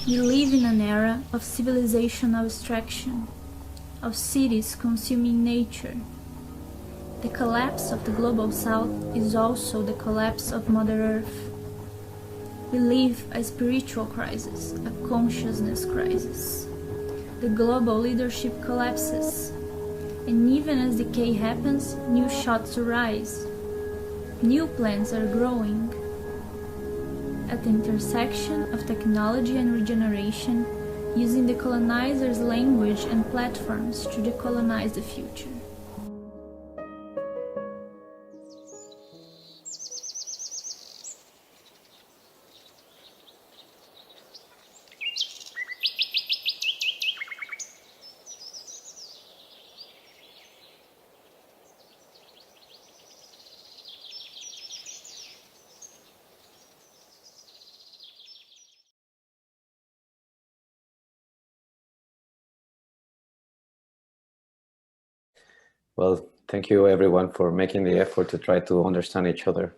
We live in an era of civilizational abstraction, of cities consuming nature. The collapse of the Global South is also the collapse of Mother Earth. We live a spiritual crisis, a consciousness crisis. The global leadership collapses, and even as decay happens, new shots arise. New plants are growing. At the intersection of technology and regeneration, using the colonizer's language and platforms to decolonize the future. Well, thank you everyone for making the effort to try to understand each other.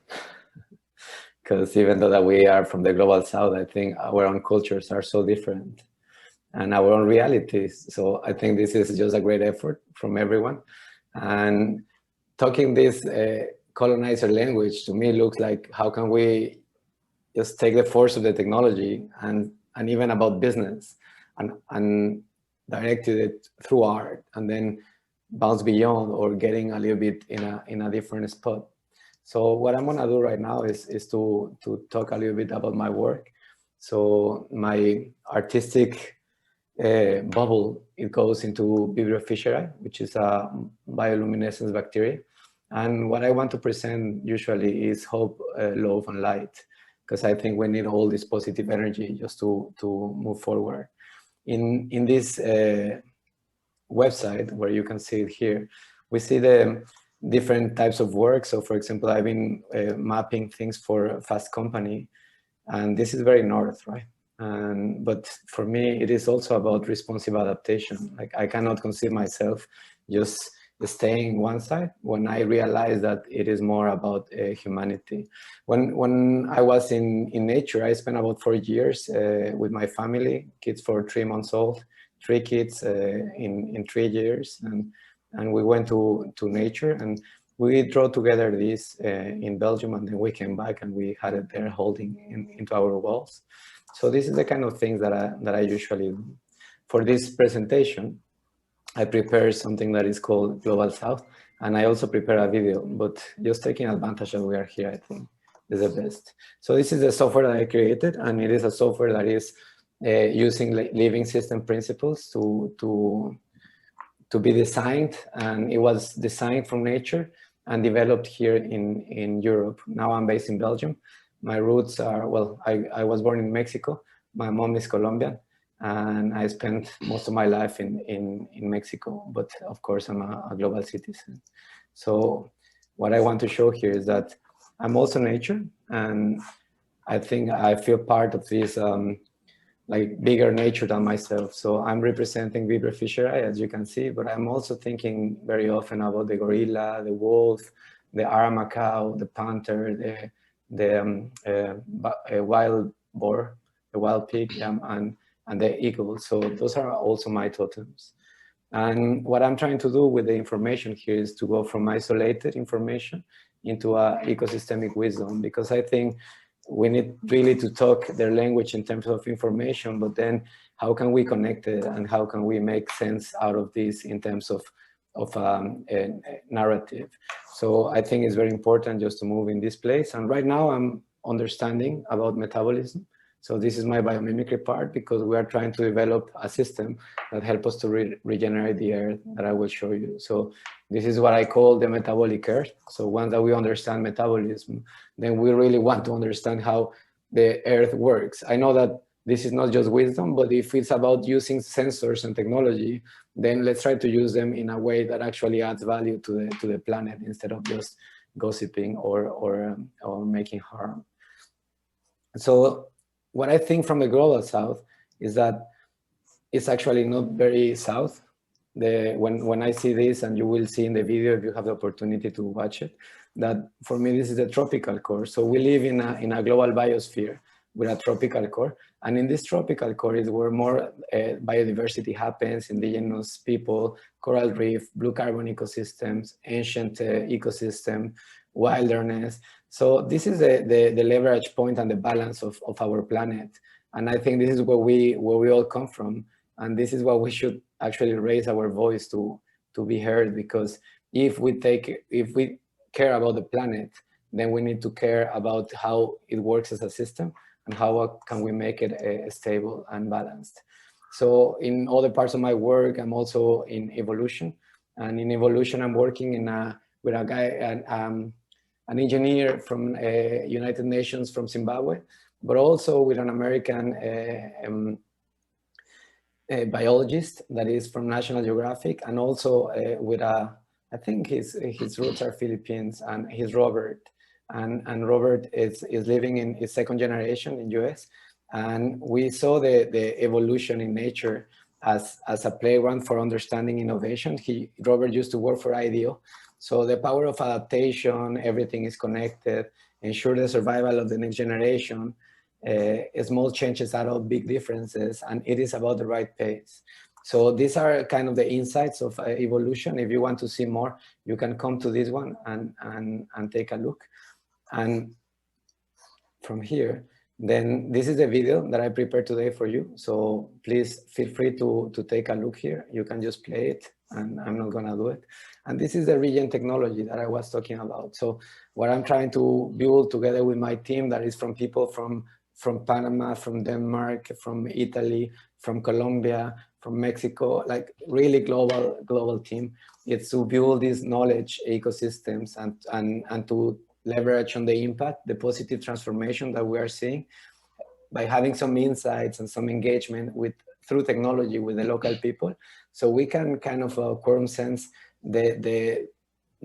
Because even though that we are from the Global South, I think our own cultures are so different and our own realities. So I think this is just a great effort from everyone. And talking this colonizer language to me looks like how can we just take the force of the technology and even about business and directed it through art and then bounce beyond or getting a little bit in a different spot. So what I'm gonna do right now is to talk a little bit about my work. So my artistic bubble, it goes into Vibriofischeri, which is a bioluminescence bacteria. And what I want to present usually is hope, love, and light, because I think we need all this positive energy just to move forward. In this website, where you can see it here, we see the different types of work. So for example, I've been mapping things for Fast Company, and this is very north, right? But for me, it is also about responsive adaptation. Like I cannot conceive myself just staying one side when I realize that it is more about humanity. When I was in nature, I spent about 4 years with my family, kids for 3 months old, 3 kids in 3 years, and we went to nature and we drew together this in Belgium, and then we came back and we had it there holding into our walls. So this is the kind of things that I usually do. For this presentation, I prepare something that is called Global South, and I also prepare a video, but just taking advantage that we are here, I think, is the best. So this is the software that I created, and it is a software that is using living system principles to be designed, and it was designed from nature and developed here in Europe. Now I'm based in Belgium. My roots are, well, I was born in Mexico. My mom is Colombian, and I spent most of my life in Mexico, but of course I'm a global citizen. So what I want to show here is that I'm also nature, and I think I feel part of this like bigger nature than myself. So I'm representing Vibriofischeri, as you can see, but I'm also thinking very often about the gorilla, the wolf, the aramacow, the panther, the wild boar, the wild pig, and the eagle. So those are also my totems. And what I'm trying to do with the information here is to go from isolated information into a ecosystemic wisdom, because I think we need really to talk their language in terms of information, but then how can we connect it and how can we make sense out of this in terms of a narrative? So I think it's very important just to move in this place. And right now I'm understanding about metabolism. So this is my biomimicry part, because we are trying to develop a system that helps us to regenerate the earth that I will show you. So this is what I call the metabolic earth. So once that we understand metabolism, then we really want to understand how the earth works. I know that this is not just wisdom, but if it's about using sensors and technology, then let's try to use them in a way that actually adds value to the planet instead of just gossiping or making harm. So what I think from the Global South is that it's actually not very south. When I see this, and you will see in the video if you have the opportunity to watch it, that for me this is a tropical core. So we live in a global biosphere with a tropical core. And in this tropical core is where more biodiversity happens, indigenous people, coral reef, blue carbon ecosystems, ancient ecosystem, wilderness. So this is the leverage point and the balance of our planet. And I think this is where we all come from. And this is what we should actually raise our voice to be heard, because if we care about the planet, then we need to care about how it works as a system and how can we make it stable and balanced. So in other parts of my work, I'm also in evolution. And in evolution, I'm working with a guy, an engineer from United Nations from Zimbabwe, but also with an American a biologist that is from National Geographic, and also with I think his roots are Philippines, and he's Robert. And Robert is living in his second generation in US. And we saw the evolution in nature as a playground for understanding innovation. Robert used to work for IDEO. So the power of adaptation, everything is connected, ensure the survival of the next generation. Small changes add up big differences, and it is about the right pace. So these are kind of the insights of evolution. If you want to see more, you can come to this one and take a look. And from here, then this is the video that I prepared today for you. So please feel free to take a look here. You can just play it, and I'm not gonna do it. And this is the regen technology that I was talking about. So what I'm trying to build together with my team, that is from people from Panama, from Denmark, from Italy, from Colombia, from Mexico, like really global team. It's to build these knowledge ecosystems and to leverage on the impact, the positive transformation that we are seeing by having some insights and some engagement through technology with the local people. So we can kind of quorum sense the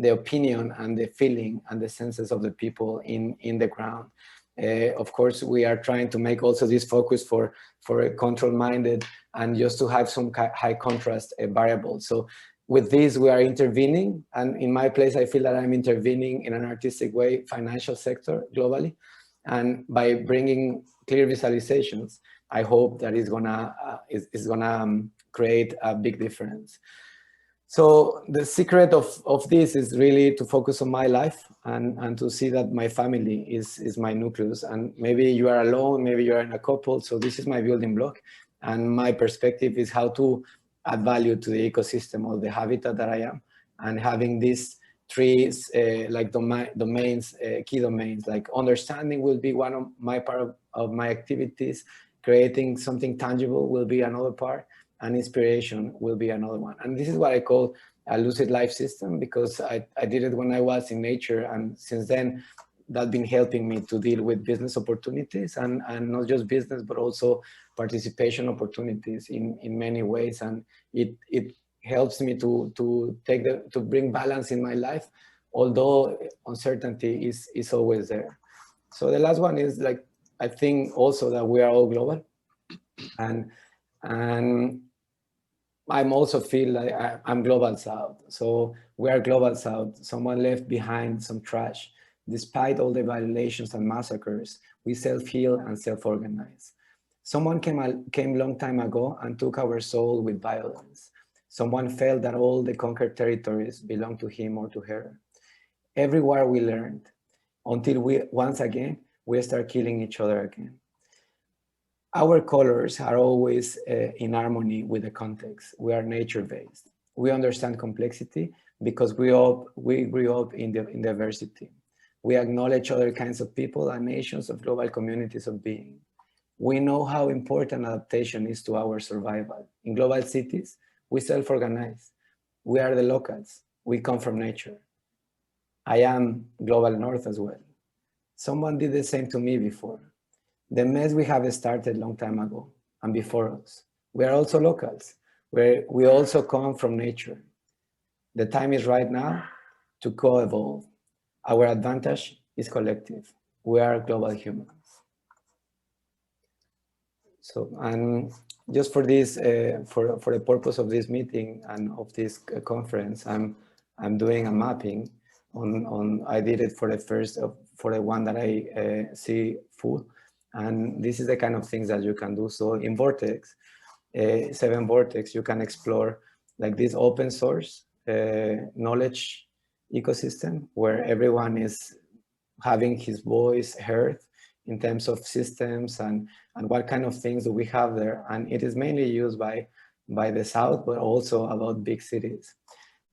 opinion and the feeling and the senses of the people in the ground. Of course, we are trying to make also this focus for a control-minded and just to have some high contrast variables. So with this, we are intervening. And in my place, I feel that I'm intervening in an artistic way, financial sector globally. And by bringing clear visualizations, I hope that it's gonna create a big difference. So the secret of this is really to focus on my life and to see that my family is my nucleus. And maybe you are alone, maybe you are in a couple. So this is my building block. And my perspective is how to add value to the ecosystem or the habitat that I am. And having these three like domains, key domains, like understanding will be one of my part of my activities. Creating something tangible will be another part. And inspiration will be another one. And this is what I call a lucid life system, because I did it when I was in nature. And since then, that's been helping me to deal with business opportunities and not just business, but also participation opportunities in many ways. And it helps me to bring balance in my life, although uncertainty is always there. So the last one is like, I think also that we are all global. And I'm also feel like I'm global south. So we are global south. Someone left behind some trash. Despite all the violations and massacres, we self-heal and self-organize. Someone came long time ago and took our soul with violence. Someone felt that all the conquered territories belonged to him or to her. Everywhere we learned, until once again, we start killing each other again. Our colors are always in harmony with the context. We are nature-based. We understand complexity because we grew up in diversity. We acknowledge other kinds of people and nations of global communities of being. We know how important adaptation is to our survival. In global cities, we self-organize. We are the locals. We come from nature. I am global north as well. Someone did the same to me before. The mess we have started a long time ago and before us. We are also locals, where we also come from nature. The time is right now to co-evolve. Our advantage is collective. We are global humans. So, and just for this, for the purpose of this meeting and of this conference, I'm doing a mapping on I did it for the one that I see full. And this is the kind of things that you can do. So in Vortex, 7 Vortex, you can explore like this open source knowledge ecosystem where everyone is having his voice heard in terms of systems and what kind of things do we have there. And it is mainly used by the South, but also about big cities.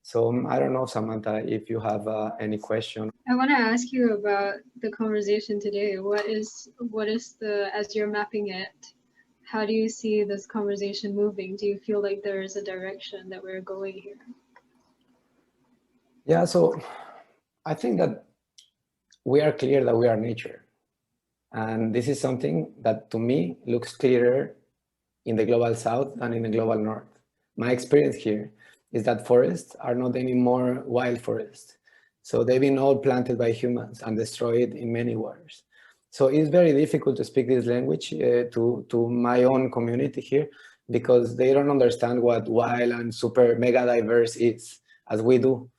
So I don't know, Samantha, if you have any question. I want to ask you about the conversation today. What is the, as you're mapping it, how do you see this conversation moving? Do you feel like there is a direction that we're going here? Yeah, so I think that we are clear that we are nature. And this is something that to me looks clearer in the global South than in the global North. My experience here is that forests are not anymore wild forests. So they've been all planted by humans and destroyed in many wars. So it's very difficult to speak this language to my own community here because they don't understand what wild and super mega diverse is, as we do,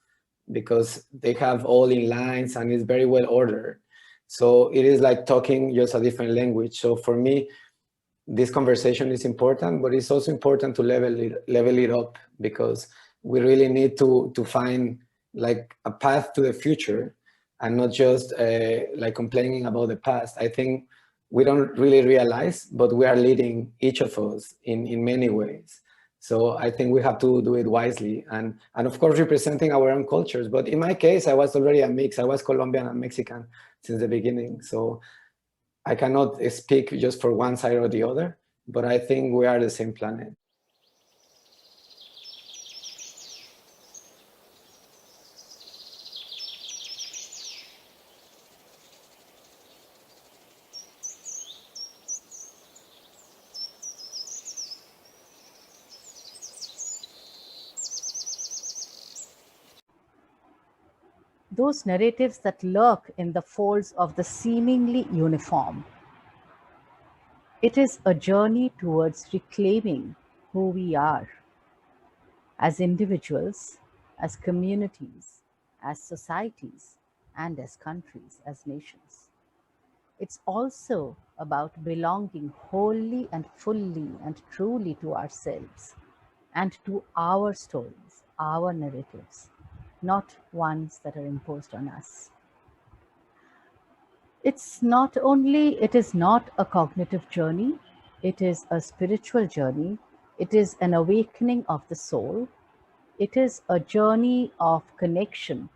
because they have all in lines and it's very well ordered. So it is like talking just a different language. So for me, this conversation is important, but it's also important to level it up because we really need to find like a path to the future and not just like complaining about the past. I think we don't really realize, but we are leading each of us in many ways. So I think we have to do it wisely and of course representing our own cultures. But in my case, I was already a mix. I was Colombian and Mexican since the beginning. So I cannot speak just for one side or the other, but I think we are the same planet. Those narratives that lurk in the folds of the seemingly uniform. It is a journey towards reclaiming who we are as individuals, as communities, as societies, and as countries, as nations. It's also about belonging wholly and fully and truly to ourselves and to our stories, our narratives, not ones that are imposed on us. It is not a cognitive journey, it is a spiritual journey, it is an awakening of the soul, it is a journey of connection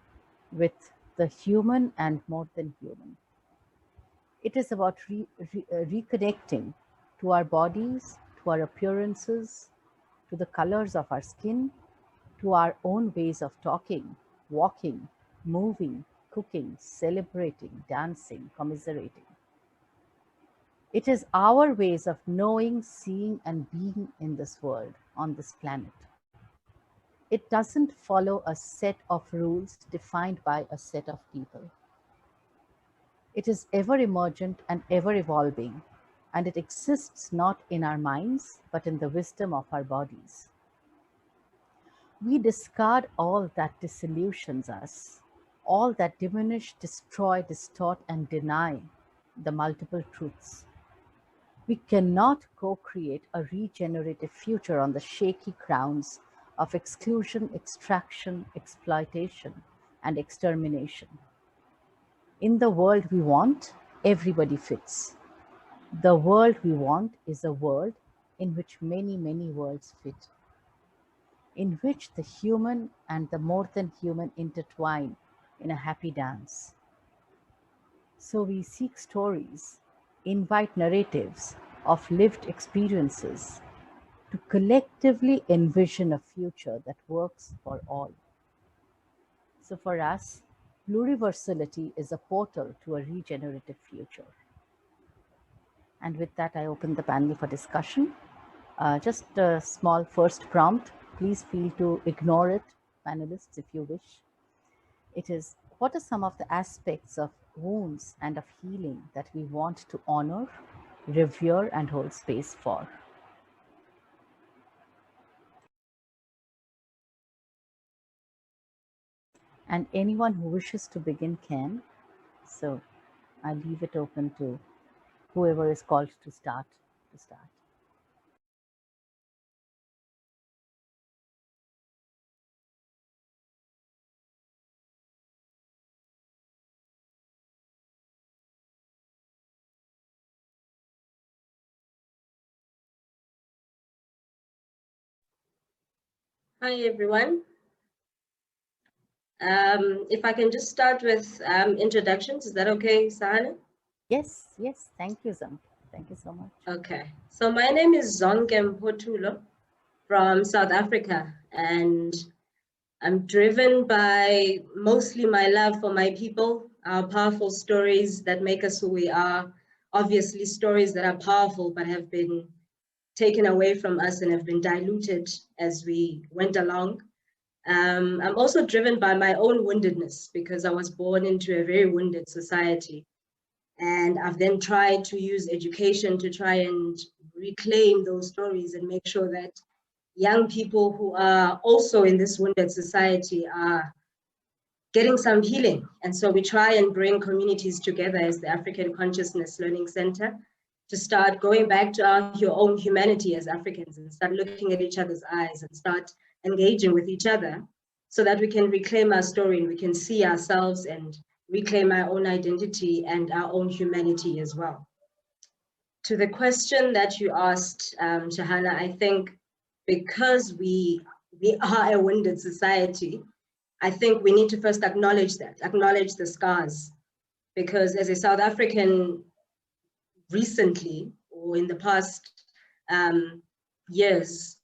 with the human and more than human. It is about reconnecting to our bodies, to our appearances, to the colors of our skin, to our own ways of talking, walking, moving, cooking, celebrating, dancing, commiserating. It is our ways of knowing, seeing, and being in this world, on this planet. It doesn't follow a set of rules defined by a set of people. It is ever emergent and ever evolving, and it exists not in our minds, but in the wisdom of our bodies. We discard all that disillusions us, all that diminish, destroy, distort, and deny the multiple truths. We cannot co-create a regenerative future on the shaky grounds of exclusion, extraction, exploitation, and extermination. In the world we want, everybody fits. The world we want is a world in which many, many worlds fit, in which the human and the more than human intertwine in a happy dance. So we seek stories, invite narratives of lived experiences to collectively envision a future that works for all. So for us, pluriversality is a portal to a regenerative future. And with that, I open the panel for discussion. Just a small first prompt. Please feel to ignore it, panelists, if you wish. It is, what are some of the aspects of wounds and of healing that we want to honor, revere, and hold space for? And anyone who wishes to begin can. So I leave it open to whoever is called to start. Hi, everyone. If I can just start with introductions, is that okay, Sahana? Yes, yes. Thank you, Zonke. Thank you so much. Okay. So my name is Zonke Mpotulo from South Africa, and I'm driven by mostly my love for my people, our powerful stories that make us who we are. Obviously, stories that are powerful but have been taken away from us and have been diluted as we went along. I'm also driven by my own woundedness because I was born into a very wounded society. And I've then tried to use education to try and reclaim those stories and make sure that young people who are also in this wounded society are getting some healing. And so we try and bring communities together as the African Consciousness Learning Center to start going back to our own humanity as Africans and start looking at each other's eyes and start engaging with each other so that we can reclaim our story and we can see ourselves and reclaim our own identity and our own humanity as well. To the question that you asked, Sahana, I think because we are a wounded society, I think we need to first acknowledge that, acknowledge the scars. Because as a South African recently, or in the past years,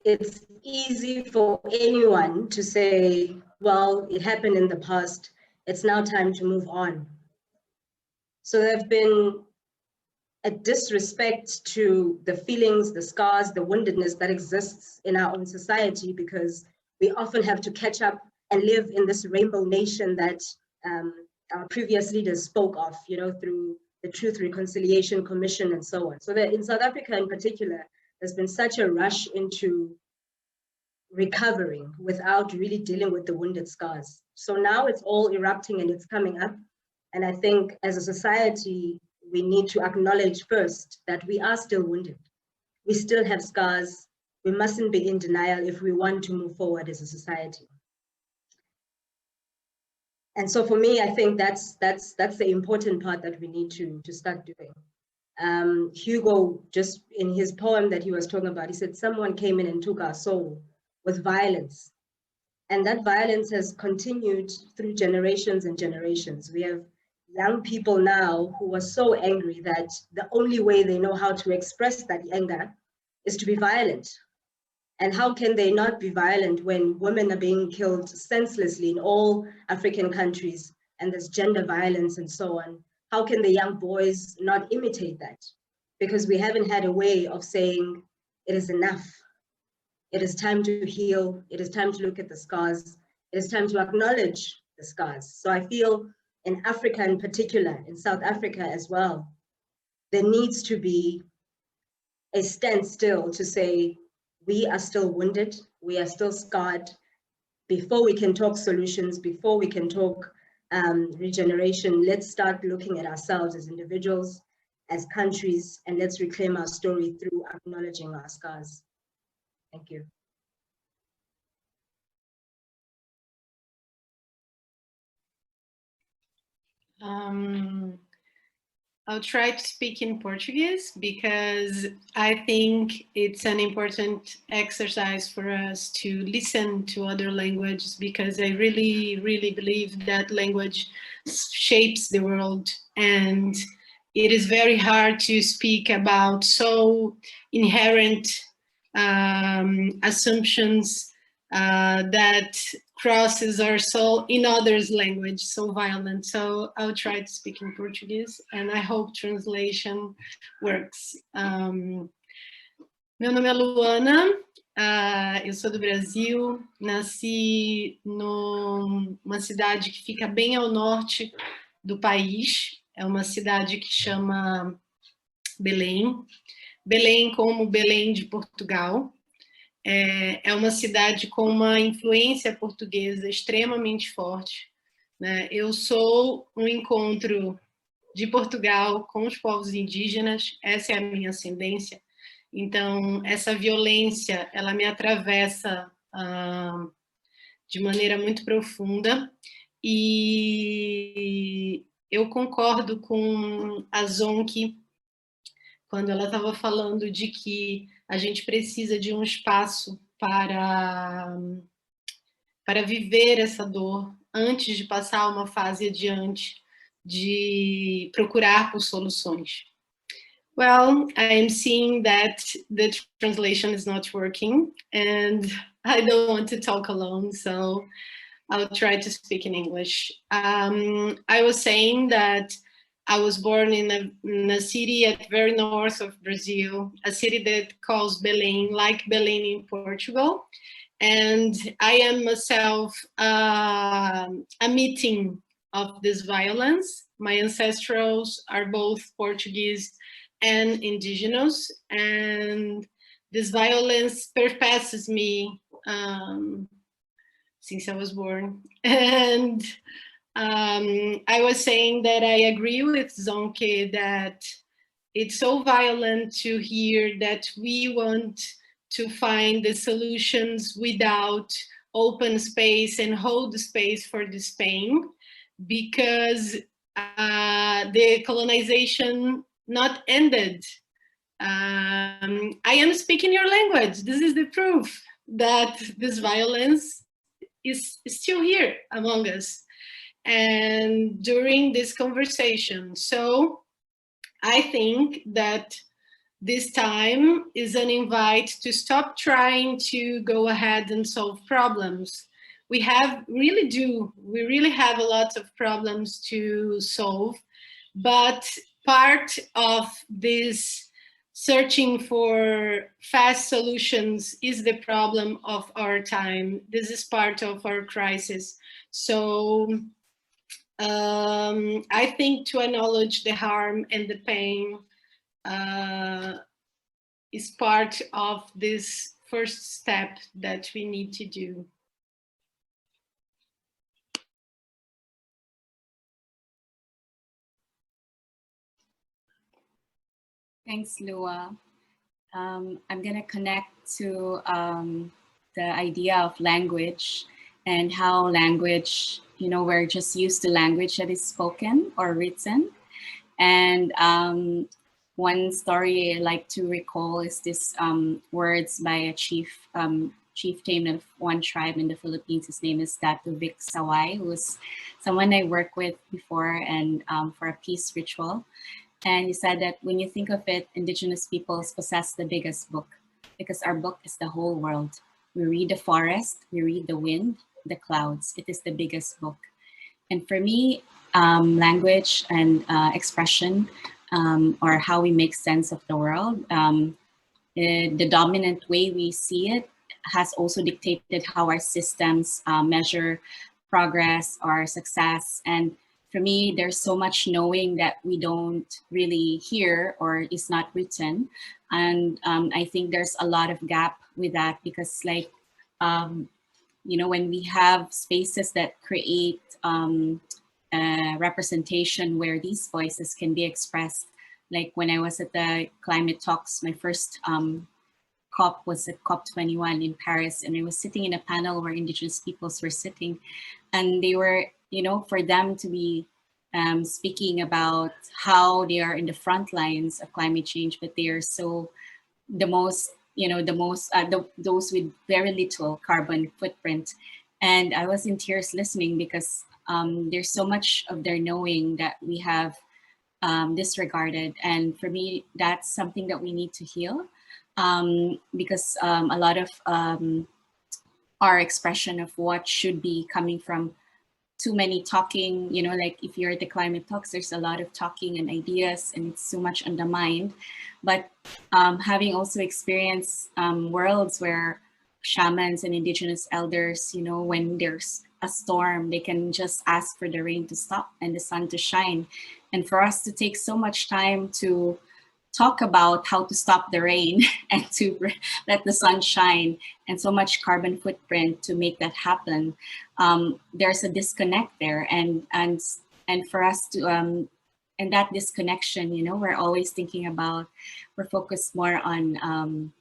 it's easy for anyone to say, well, it happened in the past, it's now time to move on. So there have been a disrespect to the feelings, the scars, the woundedness that exists in our own society, because we often have to catch up and live in this rainbow nation that our previous leaders spoke of, you know, through the Truth Reconciliation Commission and so on. So that in South Africa in particular, there's been such a rush into recovering without really dealing with the wounded scars. So now it's all erupting and it's coming up. And I think as a society, we need to acknowledge first that we are still wounded. We still have scars. We mustn't be in denial if we want to move forward as a society. And so for me, I think that's the important part that we need to start doing. Hugo, just in his poem that he was talking about, he said, someone came in and took our soul with violence. And that violence has continued through generations and generations. We have young people now who are so angry that the only way they know how to express that anger is to be violent. And how can they not be violent when women are being killed senselessly in all African countries and there's gender violence and so on? How can the young boys not imitate that? Because we haven't had a way of saying it is enough. It is time to heal. It is time to look at the scars. It is time to acknowledge the scars. So I feel in Africa in particular, in South Africa as well, there needs to be a standstill to say, we are still wounded, we are still scarred. Before we can talk solutions, before we can talk regeneration, let's start looking at ourselves as individuals, as countries, and let's reclaim our story through acknowledging our scars. Thank you. I'll try to speak in Portuguese because I think it's an important exercise for us to listen to other languages, because I really, really believe that language shapes the world, and it is very hard to speak about so inherent assumptions that crosses our soul in others' language, so violent. So I'll try to speak in Portuguese, and I hope translation works. Meu nome é Luana, eu sou do Brasil, nasci numa cidade que fica bem ao norte do país, é uma cidade que chama Belém, Belém como Belém de Portugal. É uma cidade com uma influência portuguesa extremamente forte, né? Eu sou um encontro de Portugal com os povos indígenas, essa é a minha ascendência. Então, essa violência, ela me atravessa de maneira muito profunda, e eu concordo com a Zonke quando ela estava falando de que a gente precisa de um espaço para viver essa dor antes de passar uma fase adiante, de procurar por soluções. Well, I'm seeing that the translation is not working, and I don't want to talk alone, so I'll try to speak in English. I was saying that I was born in a city at very north of Brazil, a city that calls Belém, like Belém in Portugal. And I am myself a meeting of this violence. My ancestrals are both Portuguese and indigenous, and this violence perpasses me since I was born. And I was saying that I agree with Zonke that it's so violent to hear that we want to find the solutions without open space and hold the space for this pain, because the colonization not ended. I am speaking your language. This is the proof that this violence is still here among us. And during this conversation, so I think that this time is an invite to stop trying to go ahead and solve problems. We really have a lot of problems to solve, but part of this searching for fast solutions is the problem of our time. This is part of our crisis. So I think to acknowledge the harm and the pain is part of this first step that we need to do. Thanks, Lua. I'm going to connect to the idea of language and how language, you know, we're just used to language that is spoken or written. And one story I like to recall is this words by a chieftain of one tribe in the Philippines. His name is Datu Vic Sawai, who is someone I worked with before and for a peace ritual. And he said that when you think of it, indigenous peoples possess the biggest book because our book is the whole world. We read the forest, we read the wind, the clouds. It is the biggest book. And for me, language and expression, or how we make sense of the world, the dominant way we see it has also dictated how our systems measure progress or success. And for me, there's so much knowing that we don't really hear or is not written. And I think there's a lot of gap with that because like, you know, when we have spaces that create representation where these voices can be expressed, like when I was at the climate talks, my first COP was at COP21 in Paris, and I was sitting in a panel where indigenous peoples were sitting, and they were, you know, for them to be speaking about how they are in the front lines of climate change, but they are so the most, you know, those with very little carbon footprint. And I was in tears listening because there's so much of their knowing that we have disregarded. And for me, that's something that we need to heal because a lot of our expression of what should be coming from too many talking, you know, like if you're at the climate talks, there's a lot of talking and ideas and it's so much on the mind. But having also experienced worlds where shamans and indigenous elders, you know, when there's a storm, they can just ask for the rain to stop and the sun to shine. And for us to take so much time to talk about how to stop the rain and to let the sun shine and so much carbon footprint to make that happen, there's a disconnect there. And for us to and that disconnection, you know, we're always thinking about, we're focused more on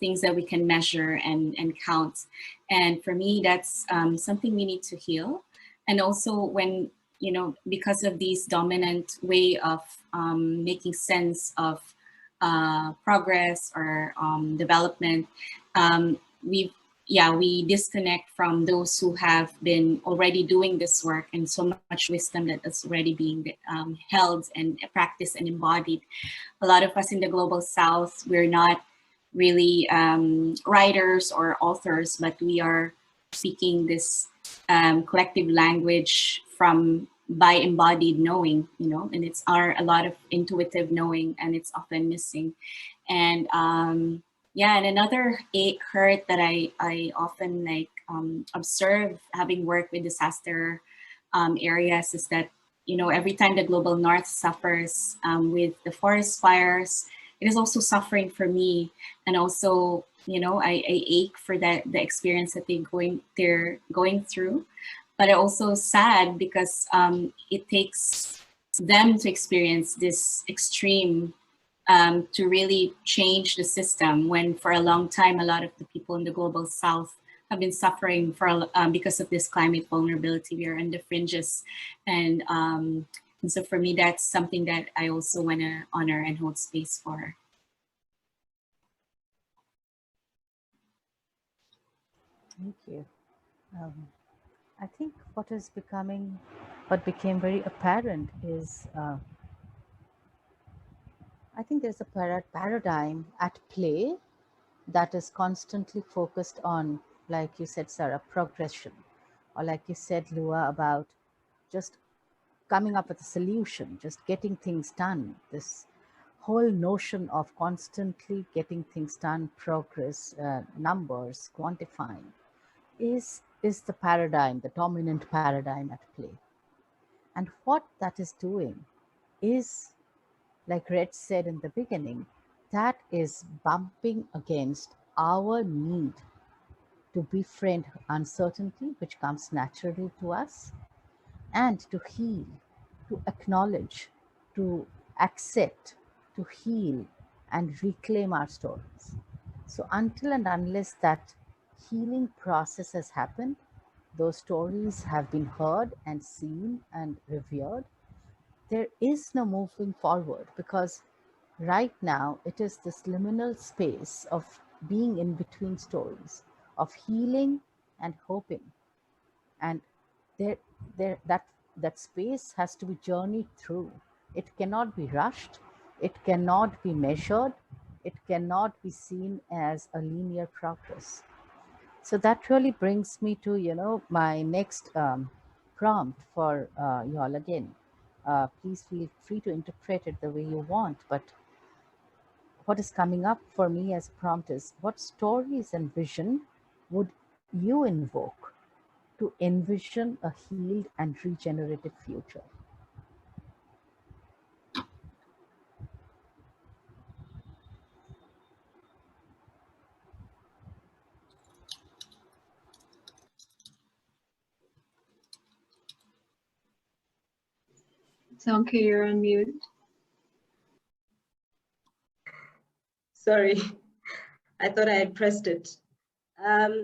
things that we can measure and count. And for me, that's something we need to heal. And also when, you know, because of these dominant way of making sense of progress or development, we disconnect from those who have been already doing this work, and so much wisdom that is already being held and practiced and embodied. A lot of us in the Global South, we're not really writers or authors, but we are speaking this collective language by embodied knowing, you know, and it's a lot of intuitive knowing, and it's often missing. And and another hurt that I often like observe, having worked with disaster areas, is that, you know, every time the Global North suffers with the forest fires, it is also suffering for me. And also, you know, I ache for the experience that they're going through. But I'm also sad because it takes them to experience this extreme to really change the system, when for a long time, a lot of the people in the Global South have been suffering because of this climate vulnerability. We are on the fringes. And so for me, that's something that I also want to honor and hold space for. Thank you. I think what became very apparent is, I think there's a paradigm at play that is constantly focused on, like you said, Sarah, progression, or like you said, Lua, about just coming up with a solution, just getting things done. This whole notion of constantly getting things done, progress, numbers, quantifying, is the paradigm, the dominant paradigm at play. And what that is doing is, like Red said in the beginning, that is bumping against our need to befriend uncertainty, which comes naturally to us, and to heal, to acknowledge, to accept, to heal, and reclaim our stories. So until and unless that healing process has happened, those stories have been heard and seen and revered, there is no moving forward, because right now it is this liminal space of being in between stories, of healing and hoping. And that space has to be journeyed through. It cannot be rushed. It cannot be measured. It cannot be seen as a linear progress. So that really brings me to, you know, my next prompt for y'all again. Please feel free to interpret it the way you want, but what is coming up for me as a prompt is, what stories and vision would you invoke to envision a healed and regenerative future? Zonke, you're on mute. Sorry, I thought I had pressed it.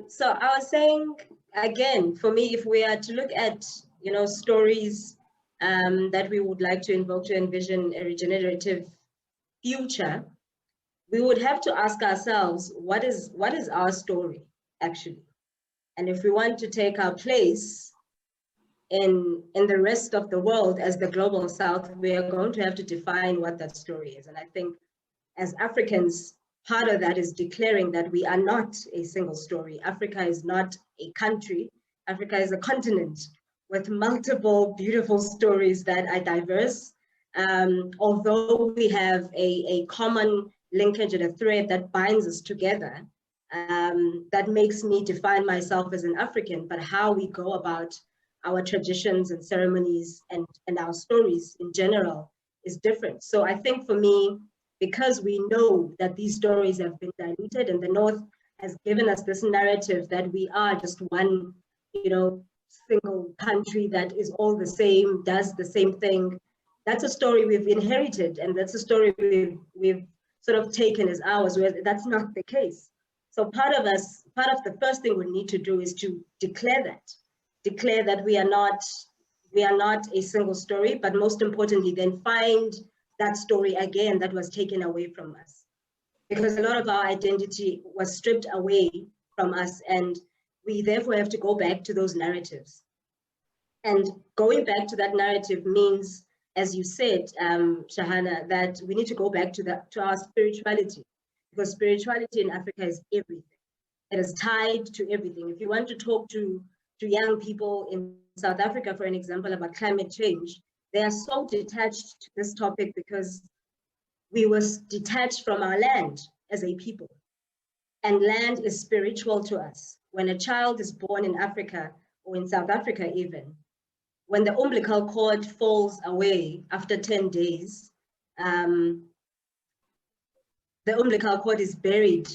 So I was saying, again, for me, if we are to look at, you know, stories that we would like to invoke to envision a regenerative future, we would have to ask ourselves, what is our story, actually? And if we want to take our place in the rest of the world as the Global South, we are going to have to define what that story is. And I think as Africans, part of that is declaring that we are not a single story. Africa is not a country. Africa is a continent with multiple beautiful stories that are diverse. Although we have a common linkage and a thread that binds us together, that makes me define myself as an African, but how we go about our traditions and ceremonies and our stories in general is different. So I think for me, because we know that these stories have been diluted, and the North has given us this narrative that we are just one, you know, single country that is all the same, does the same thing, that's a story we've inherited, and that's a story we've sort of taken as ours, where that's not the case. So part of the first thing we need to do is to declare that we are not a single story, but most importantly, then find that story again that was taken away from us. Because a lot of our identity was stripped away from us, and we therefore have to go back to those narratives. And going back to that narrative means, as you said, Sahana, that we need to go back to our spirituality, because spirituality in Africa is everything. It is tied to everything. If you want to talk to young people in South Africa, for an example, about climate change, they are so detached to this topic because we were detached from our land as a people. And land is spiritual to us. When a child is born in Africa, or in South Africa even, when the umbilical cord falls away after 10 days, the umbilical cord is buried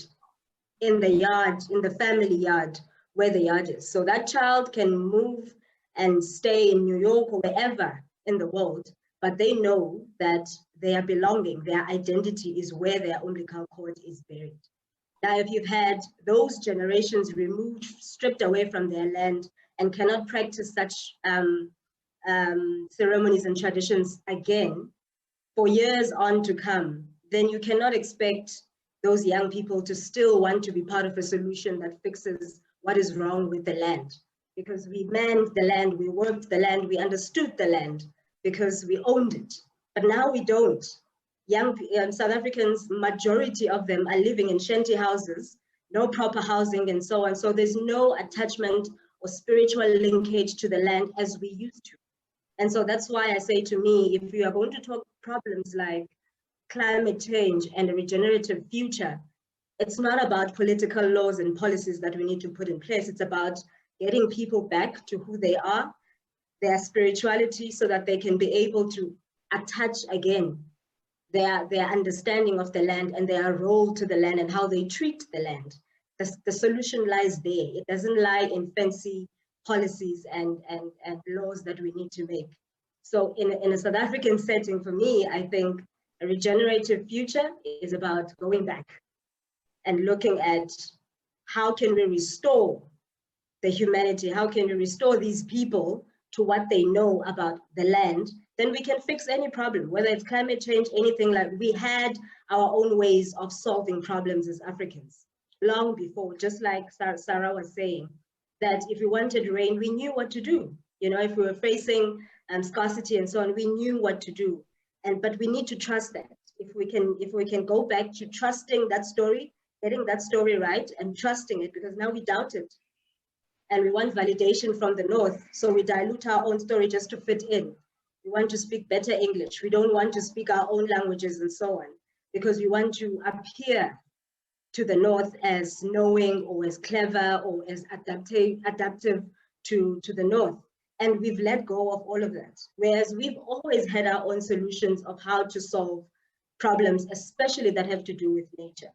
in the yard, in the family yard, where the yard is. So that child can move and stay in New York or wherever in the world, but they know that their belonging, their identity is where their umbilical cord is buried. Now, if you've had those generations removed, stripped away from their land, and cannot practice such ceremonies and traditions again for years on to come, then you cannot expect those young people to still want to be part of a solution that fixes what is wrong with the land. Because we manned the land, we worked the land, we understood the land, because we owned it. But now we don't. Young South Africans, majority of them are living in shanty houses, no proper housing and so on. So there's no attachment or spiritual linkage to the land as we used to. And so that's why I say, to me, if we are going to talk problems like climate change and a regenerative future, it's not about political laws and policies that we need to put in place. It's about getting people back to who they are, their spirituality, so that they can be able to attach again their understanding of the land and their role to the land and how they treat the land. The solution lies there. It doesn't lie in fancy policies and laws that we need to make. So in a South African setting, for me, I think a regenerative future is about going back and looking at how can we restore the humanity, how can we restore these people to what they know about the land. Then we can fix any problem, whether it's climate change, anything. Like, we had our own ways of solving problems as Africans long before, just like Sarah was saying, that if we wanted rain, we knew what to do. You know, if we were facing scarcity and so on, we knew what to do. But we need to trust that. If we can go back to trusting that story, getting that story right and trusting it, because now we doubt it. And we want validation from the North, so we dilute our own story just to fit in. We want to speak better English. We don't want to speak our own languages and so on, because we want to appear to the North as knowing or as clever or as adaptive to the North. And we've let go of all of that. Whereas we've always had our own solutions of how to solve problems, especially that have to do with nature.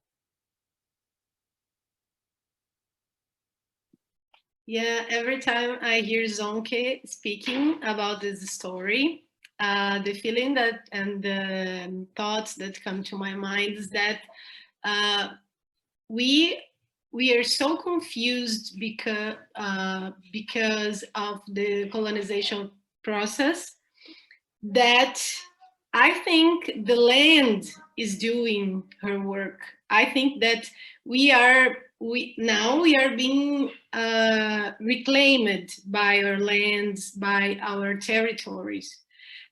Yeah, every time I hear Zonke speaking about this story, the feeling that and the thoughts that come to my mind is that we are so confused because of the colonization process, that I think the land is doing her work. I think that we are being reclaimed by our lands, by our territories.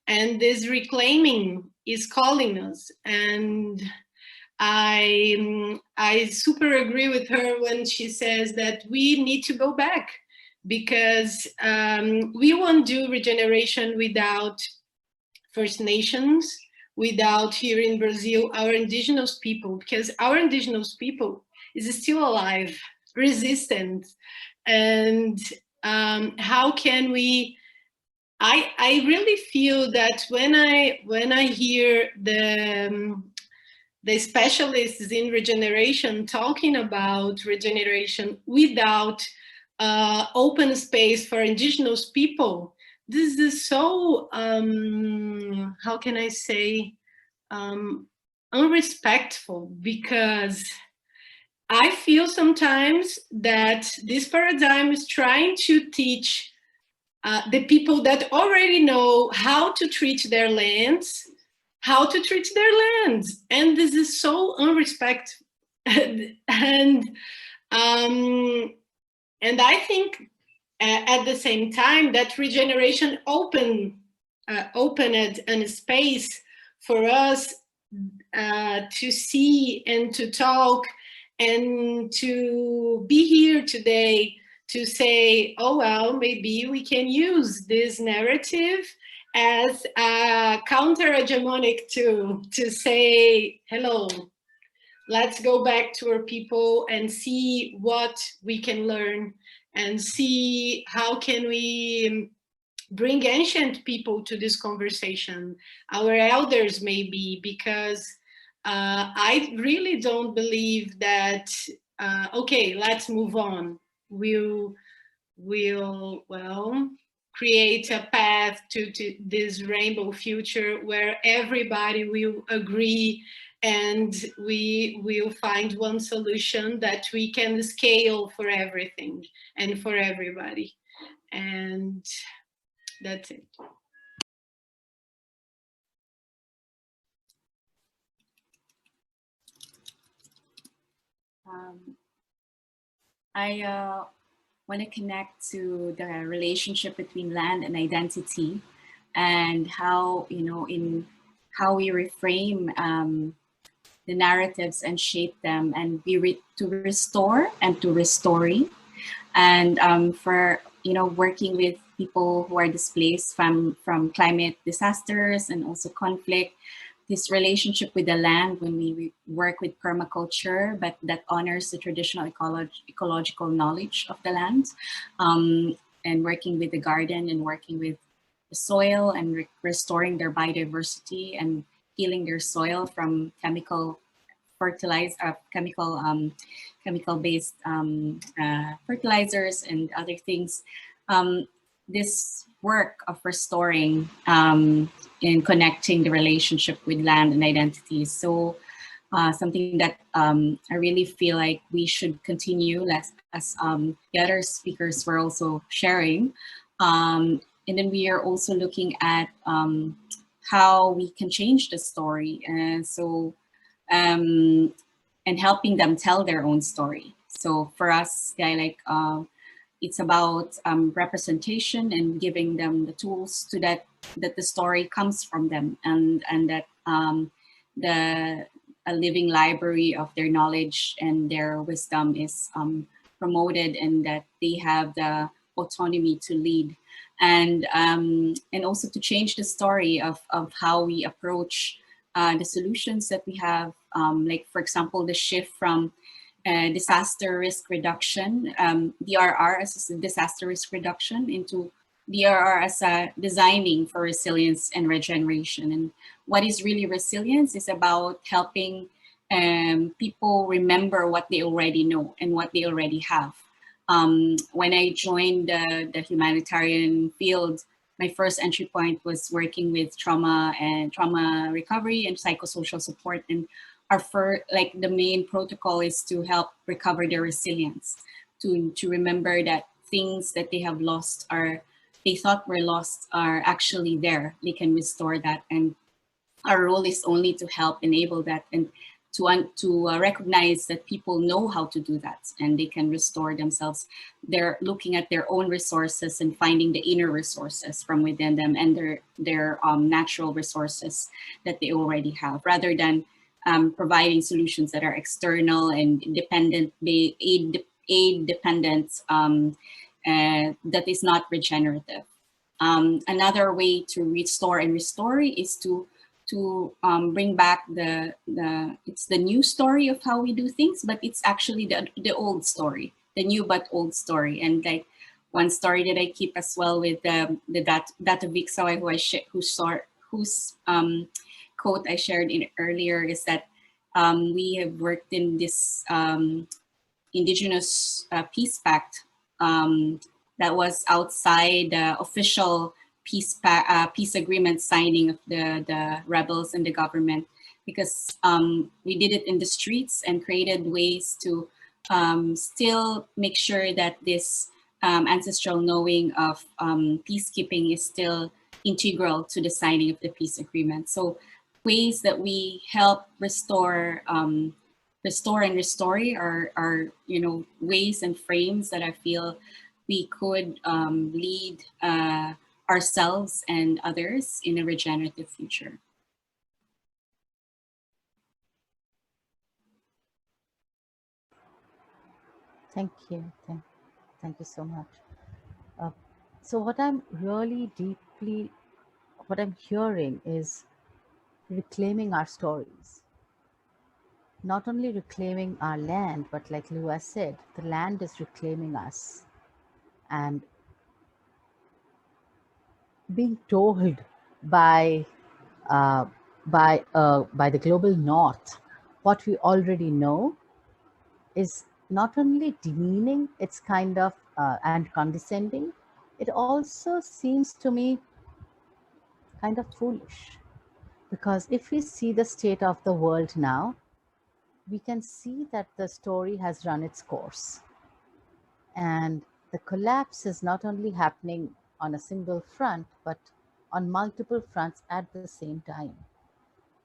And this reclaiming is calling us. And I super agree with her when she says that we need to go back, because we won't do regeneration without First Nations, without, here in Brazil, our indigenous people, because our indigenous people is still alive, resistant. And how can we, I really feel that when I hear the specialists in regeneration talking about regeneration without open space for indigenous people, this is so, how can I say, unrespectful, because I feel sometimes that this paradigm is trying to teach the people that already know how to treat their lands, how to treat their lands. And this is so unrespectful. And I think at the same time that regeneration opened a space for us to see and to talk and to be here today to say, oh, well, maybe we can use this narrative as a counter-hegemonic tool to say, hello, let's go back to our people and see what we can learn and see how can we bring ancient people to this conversation, our elders maybe, because I really don't believe that, okay, let's move on. We'll well, create a path to this rainbow future where everybody will agree and we will find one solution that we can scale for everything and for everybody. And that's it. I want to connect to the relationship between land and identity, and how, you know, in how we reframe the narratives and shape them, and to restore and to restoring, and for, you know, working with people who are displaced from climate disasters and also conflict. This relationship with the land, when we work with permaculture, but that honors the traditional ecological knowledge of the land, and working with the garden and working with the soil and restoring their biodiversity and healing their soil from chemical chemical-based fertilizers and other things. This work of restoring and connecting the relationship with land and identity is so something that I really feel like we should continue, as the other speakers were also sharing. And then we are also looking at how we can change the story. And so, and helping them tell their own story. So for us, it's about representation and giving them the tools to that the story comes from them, and that a living library of their knowledge and their wisdom is promoted, and that they have the autonomy to lead, and also to change the story of how we approach the solutions that we have, like, for example, the shift from disaster risk reduction, DRR as a disaster risk reduction, into DRR as a designing for resilience and regeneration. And what is really resilience is about helping people remember what they already know and what they already have. When I joined the humanitarian field, my first entry point was working with trauma recovery and psychosocial support. And the main protocol is to help recover their resilience, to remember that things that they have lost they thought were lost are actually there. They can restore that, and our role is only to help enable that, and to recognize that people know how to do that and they can restore themselves. They're looking at their own resources and finding the inner resources from within them and their natural resources that they already have, rather than providing solutions that are external and dependent, aid dependent, that is not regenerative. Another way to restore and restore is to bring back it's the new story of how we do things, but it's actually the old story, the new but old story. And like one story that I keep as well with the Vibriofischeri, whose quote I shared earlier, is that we have worked in this indigenous peace pact that was outside the official peace agreement signing of the rebels and the government, because we did it in the streets and created ways to still make sure that this ancestral knowing of peacekeeping is still integral to the signing of the peace agreement. So ways that we help restore and restore are ways and frames that I feel we could lead ourselves and others in a regenerative future. Thank you. Thank you so much. So what I'm hearing is reclaiming our stories. Not only reclaiming our land, but like Lua said, the land is reclaiming us. And being told by the global north what we already know is not only demeaning, it's kind of and condescending. It also seems to me kind of foolish, because if we see the state of the world now, we can see that the story has run its course, and the collapse is not only happening on a single front, but on multiple fronts at the same time.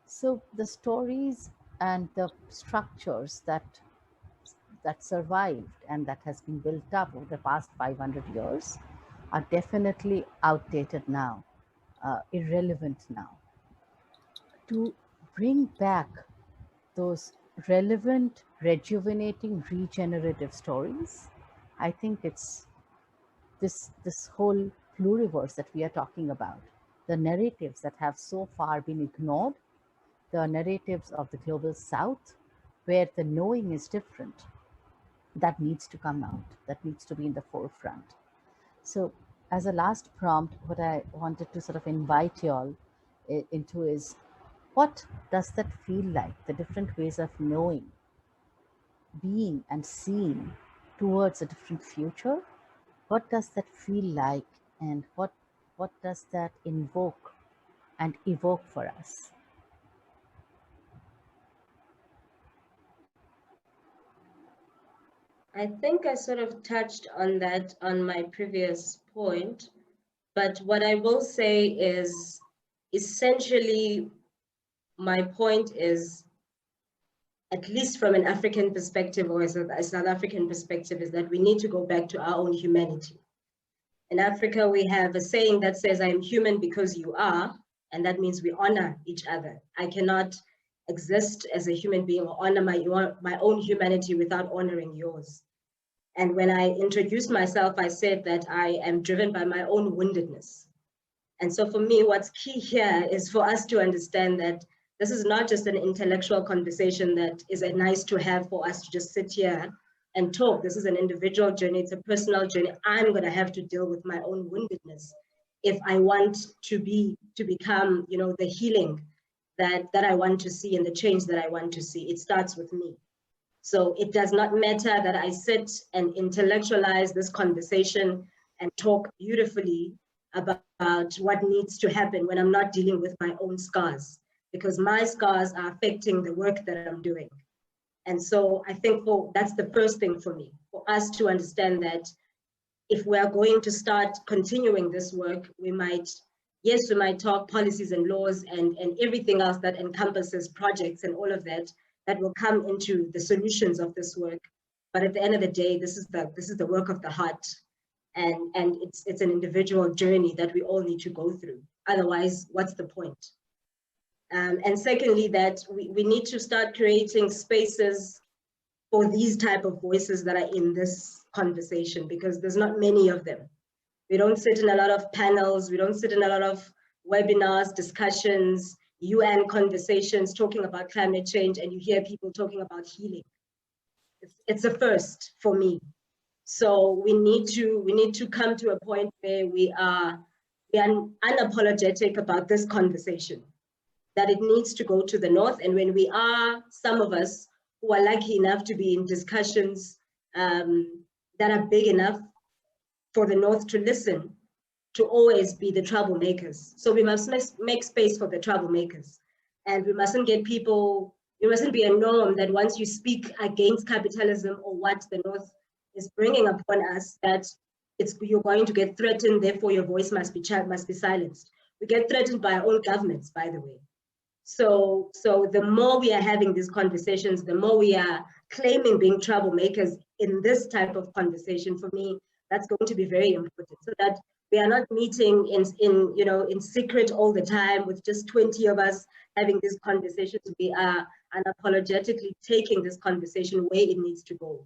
So the stories and the structures that survived and that has been built up over the past 500 years are definitely outdated now, irrelevant now. To bring back those relevant, rejuvenating, regenerative stories, I think it's this whole pluriverse that we are talking about, the narratives that have so far been ignored, the narratives of the global south, where the knowing is different, that needs to come out, that needs to be in the forefront. So as a last prompt, what I wanted to sort of invite you all into is, what does that feel like, the different ways of knowing, being and seeing towards a different future? What does that feel like, and what does that invoke and evoke for us? I think I sort of touched on that on my previous point, but what I will say is, essentially, my point is, at least from an African perspective or a South African perspective, is that we need to go back to our own humanity. In Africa, we have a saying that says, I am human because you are, and that means we honor each other. I cannot exist as a human being or honor my own humanity without honoring yours. And when I introduced myself, I said that I am driven by my own woundedness. And so for me, what's key here is for us to understand that this is not just an intellectual conversation that is a nice to have for us to just sit here and talk. This is an individual journey, it's a personal journey. I'm gonna have to deal with my own woundedness if I want to become, the healing that I want to see and the change that I want to see. It starts with me. So it does not matter that I sit and intellectualize this conversation and talk beautifully about what needs to happen when I'm not dealing with my own scars, because my scars are affecting the work that I'm doing. And so I think that's the first thing for me, for us to understand that if we are going to start continuing this work, we might talk policies and laws and everything else that encompasses projects and all of that will come into the solutions of this work. But at the end of the day, this is the work of the heart. And it's an individual journey that we all need to go through. Otherwise, what's the point? And secondly, that we need to start creating spaces for these type of voices that are in this conversation, because there's not many of them. We don't sit in a lot of panels, we don't sit in a lot of webinars, discussions, UN conversations talking about climate change, and you hear people talking about healing. It's a first for me. So we need to come to a point where we are unapologetic about this conversation, that it needs to go to the north. And when we are, some of us who are lucky enough to be in discussions that are big enough for the north to listen to always be the troublemakers. So we must make space for the troublemakers. And we mustn't get people, it mustn't be a norm that once you speak against capitalism or what the North is bringing upon us, that you're going to get threatened, therefore your voice must be silenced. We get threatened by our own governments, by the way. So the more we are having these conversations, the more we are claiming being troublemakers in this type of conversation, for me, that's going to be very important, so that we are not meeting in secret all the time with just 20 of us having these conversations. We are unapologetically taking this conversation where it needs to go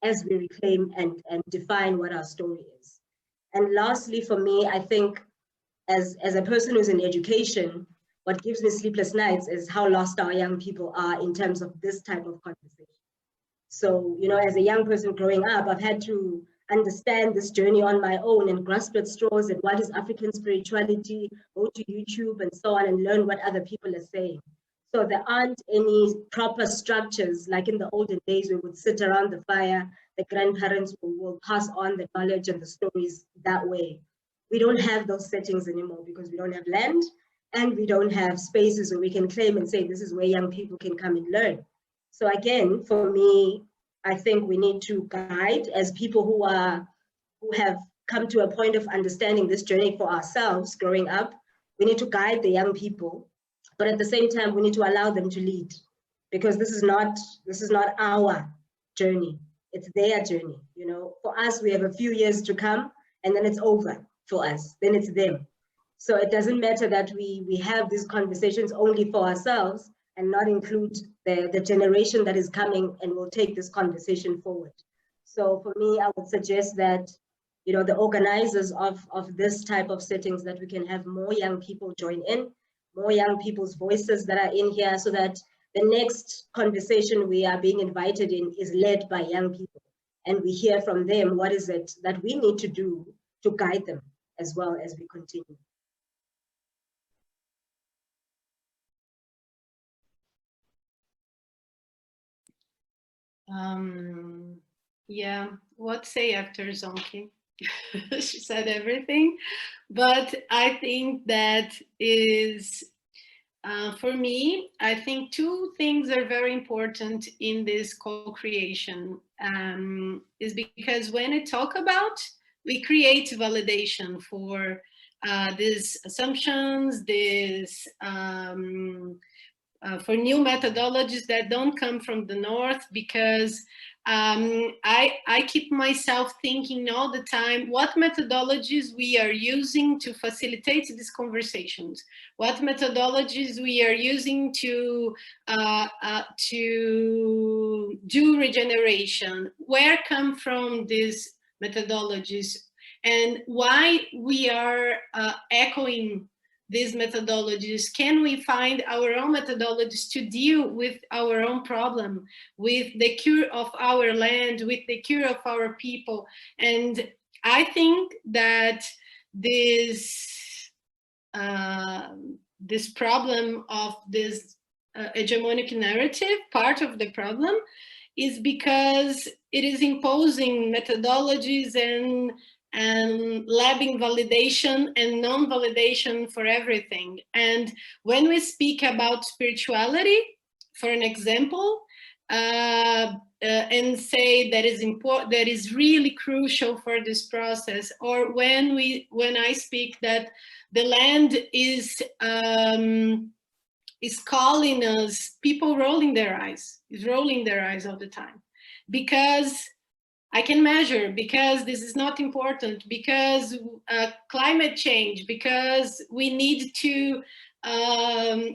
as we reclaim and define what our story is. And lastly, for me, I think as a person who's in education, what gives me sleepless nights is how lost our young people are in terms of this type of conversation. So, as a young person growing up, I've had to understand this journey on my own and grasp at straws at what is African spirituality, go to YouTube and so on and learn what other people are saying. So there aren't any proper structures like in the olden days. We would sit around the fire, the grandparents will pass on the knowledge and the stories that way. We don't have those settings anymore because we don't have land and we don't have spaces where we can claim and say this is where young people can come and learn. So again, for me, I think we need to guide as people who have come to a point of understanding this journey for ourselves growing up. We need to guide the young people, but at the same time, we need to allow them to lead, because this is not our journey. It's their journey. For us, we have a few years to come and then it's over for us. Then it's them. So it doesn't matter that we have these conversations only for ourselves and not include the generation that is coming and will take this conversation forward. So for me, I would suggest that, the organizers of this type of settings, that we can have more young people join in, more young people's voices that are in here, so that the next conversation we are being invited in is led by young people. And we hear from them what is it that we need to do to guide them as well as we continue. Yeah, what say after Zonke? She said everything, but I think that is, for me, I think two things are very important in this co-creation, is because when I talk about, we create validation for these assumptions, for new methodologies that don't come from the North, because I keep myself thinking all the time, what methodologies we are using to facilitate these conversations, what methodologies we are using to do regeneration, where come from these methodologies, and why we are echoing these methodologies. Can we find our own methodologies to deal with our own problem, with the cure of our land, with the cure of our people? And I think that this problem of this hegemonic narrative, part of the problem is because it is imposing methodologies and labbing validation and non-validation for everything. And when we speak about spirituality, for an example, and say that is important, that is really crucial for this process, or when I speak that the land is calling us, people rolling their eyes all the time, because I can measure, because this is not important, because climate change, because we need to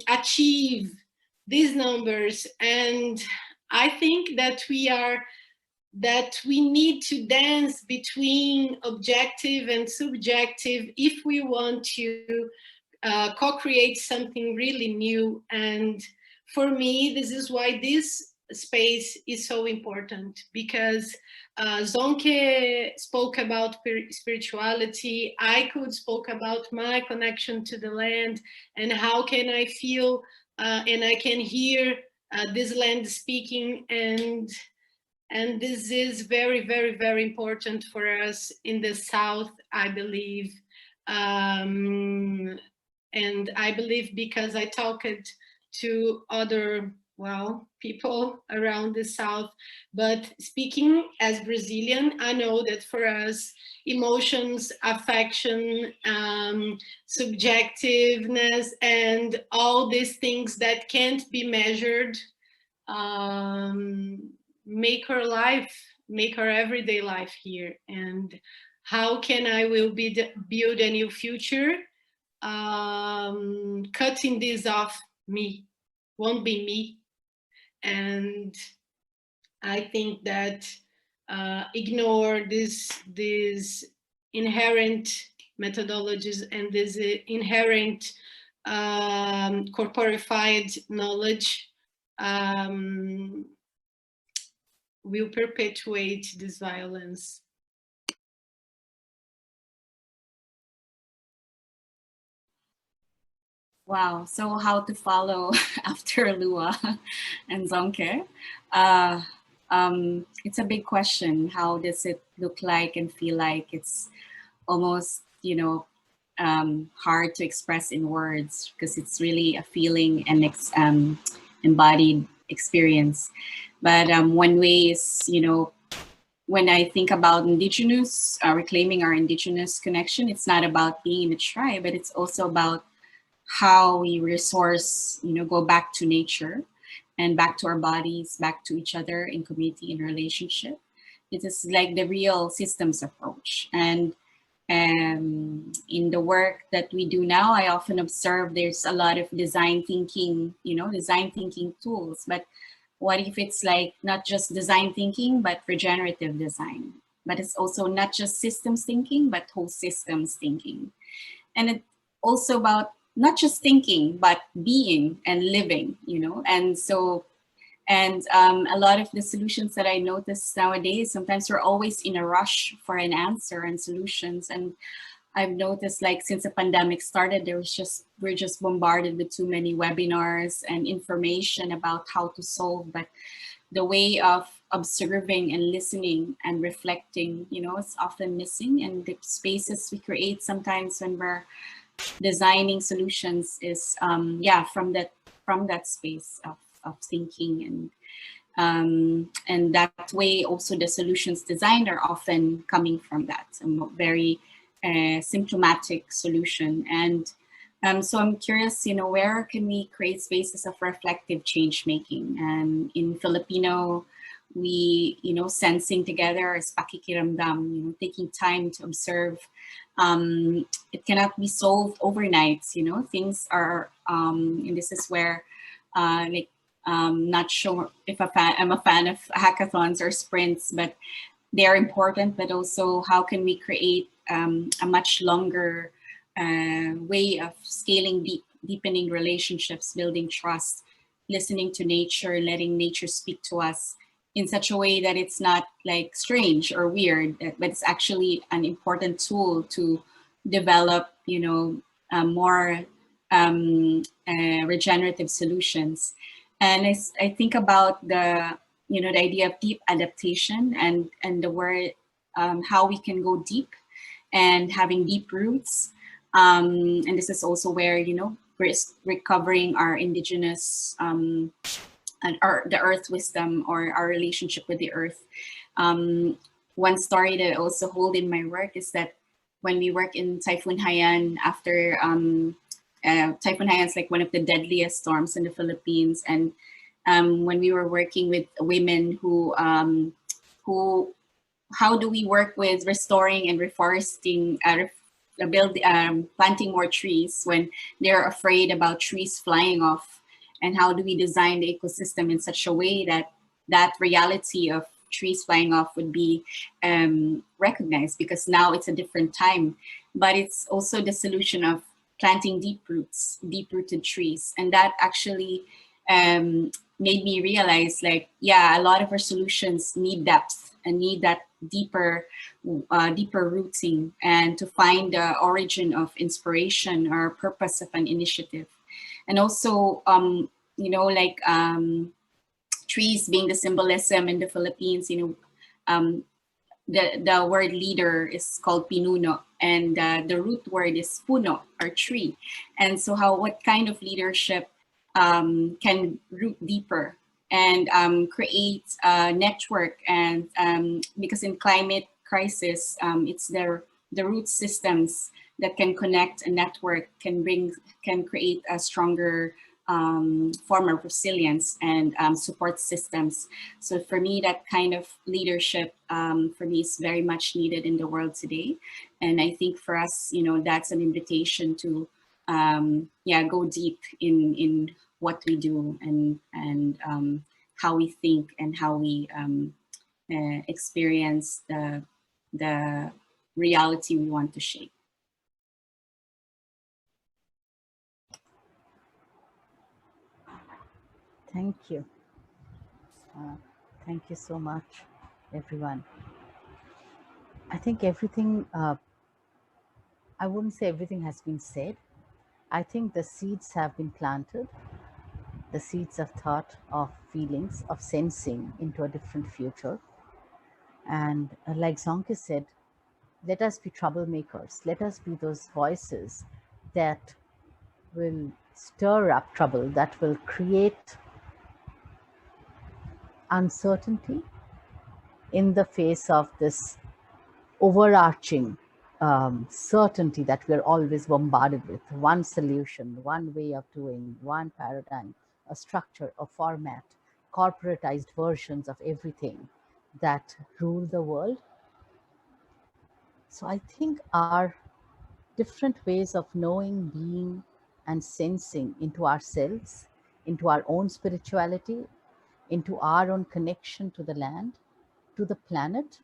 achieve these numbers. And I think that we need to dance between objective and subjective if we want to co-create something really new. And for me, this is why this space is so important, because Zonke spoke about spirituality, I could spoke about my connection to the land and how can I feel and I can hear this land speaking, and this is very, very, very important for us in the South, I believe, And I believe because I talked to other, well, people around the South, but speaking as Brazilian, I know that for us, emotions, affection, subjectiveness, and all these things that can't be measured make our life, make our everyday life here. And how can I will build a new future? Cutting this off me, won't be me. And I think that ignore these inherent methodologies and this inherent corporified knowledge will perpetuate this violence. Wow, so how to follow after Lua and Zonke? It's a big question. How does it look like and feel like? It's almost, you know, hard to express in words because it's really a feeling and embodied experience. But one way is, you know, when I think about indigenous, reclaiming our indigenous connection, it's not about being in a tribe, but it's also about how we resource, you know, go back to nature and back to our bodies, back to each other in community and relationship. It is like the real systems approach. And in the work that we do now, I often observe there's a lot of design thinking, you know, design thinking tools. But what if it's like not just design thinking, but regenerative design? But it's also not just systems thinking, but whole systems thinking. And it's also about not just thinking, but being and living, you know? And so, and a lot of the solutions that I notice nowadays, sometimes we're always in a rush for an answer and solutions. And I've noticed, like, since the pandemic started, we're just bombarded with too many webinars and information about how to solve, but the way of observing and listening and reflecting, you know, it's often missing. And the spaces we create sometimes when we're designing solutions is from that space of thinking, and that way also the solutions designed are often coming from that, a very symptomatic solution. And so I'm curious, you know, where can we create spaces of reflective change making? And in Filipino, we, you know, sensing together is pakikiramdam, you know, taking time to observe. It cannot be solved overnight, you know, things are, and this is where, not sure if I'm a fan of hackathons or sprints, but they're important, but also how can we create a much longer way of scaling deepening relationships, building trust, listening to nature, letting nature speak to us in such a way that it's not like strange or weird, but it's actually an important tool to develop, you know, more regenerative solutions. And I think about the, you know, the idea of deep adaptation and the word, how we can go deep and having deep roots. And this is also where, you know, we're recovering our indigenous and the earth wisdom or our relationship with the earth. One story that I also hold in my work is that when we work in Typhoon Haiyan, after Typhoon Haiyan is like one of the deadliest storms in the Philippines, and when we were working with women who how do we work with restoring and reforesting, planting more trees when they're afraid about trees flying off, and how do we design the ecosystem in such a way that that reality of trees flying off would be recognized, because now it's a different time. But it's also the solution of planting deep-rooted trees. And that actually made me realize, like, yeah, a lot of our solutions need depth and need that deeper rooting, and to find the origin of inspiration or purpose of an initiative. And also, you know, like trees being the symbolism in the Philippines, you know, the word leader is called pinuno, and the root word is puno, or tree. And so what kind of leadership can root deeper and create a network, and because in climate crisis, it's the root systems that can connect a network, can create a stronger form of resilience and support systems. So for me, that kind of leadership for me is very much needed in the world today. And I think for us, that's an invitation to go deep in what we do and how we think and how we experience the reality we want to shape. Thank you. Thank you so much, everyone. I think everything, I wouldn't say everything has been said. I think the seeds have been planted, the seeds of thought, of feelings, of sensing into a different future. And like Zonke said, let us be troublemakers. Let us be those voices that will stir up trouble, that will create uncertainty in the face of this overarching certainty that we're always bombarded with. One solution, one way of doing, one paradigm, a structure, a format, corporatized versions of everything that rule the world. So I think our different ways of knowing, being, and sensing into ourselves, into our own spirituality, into our own connection to the land, to the planet,